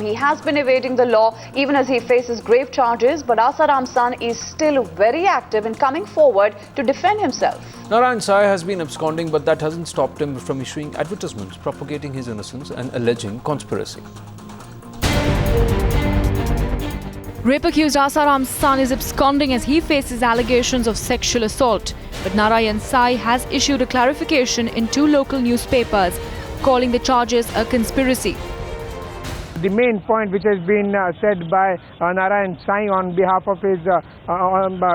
He has been evading the law even as he faces grave charges, but Asaram's son is still very active in coming forward to defend himself. Narayan Sai has been absconding, but that hasn't stopped him from issuing advertisements propagating his innocence and alleging conspiracy. Rape accused Asaram's son is absconding as he faces allegations of sexual assault. But Narayan Sai has issued a clarification in 2 local newspapers, calling the charges a conspiracy. The main point which has been said by Narayan Sai on behalf of his,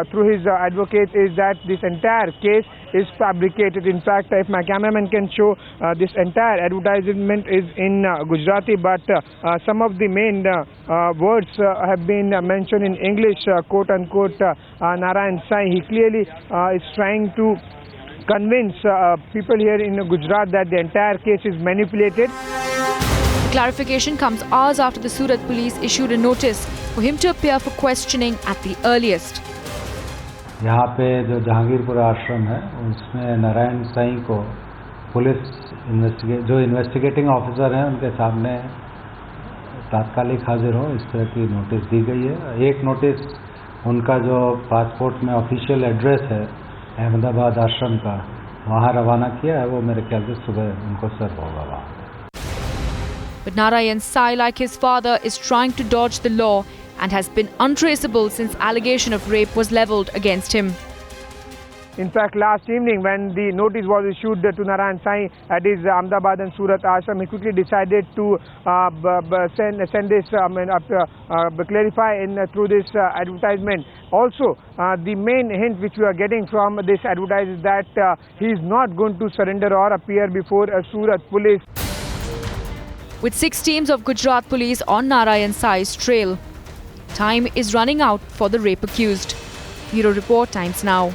through his advocate is that this entire case is fabricated. In fact, if my cameraman can show, this entire advertisement is in Gujarati, but some of the main words have been mentioned in English, quote unquote. Narayan Sai, he clearly is trying to convince people here in Gujarat that the entire case is manipulated. The clarification comes hours after the Surat police issued a notice for him to appear for questioning at the earliest. यहाँ पे जो जहांगीरपुर आश्रम है उसमें नारायण साईं को police जो investigating officer हैं उनके सामने तात्कालिक हाजिर हो इस तरह की नोटिस दी गई है। एक नोटिस उनका जो पासपोर्ट में ऑफिशियल एड्रेस है अहमदाबाद आश्रम का वहाँ रवाना किया है, वो मेरे ख्याल से सुबह उनको सर्व होगा वहाँ। But Narayan Sai, like his father, is trying to dodge the law and has been untraceable since allegation of rape was levelled against him. In fact, last evening when the notice was issued to Narayan Sai at his Ahmedabad and Surat ashram, he quickly decided to send this, clarify through this advertisement. Also, the main hint which we are getting from this advertisement is that he is not going to surrender or appear before Surat police. With 6 teams of Gujarat police on Narayan Sai's trail, time is running out for the rape accused. Bureau Report, Times Now.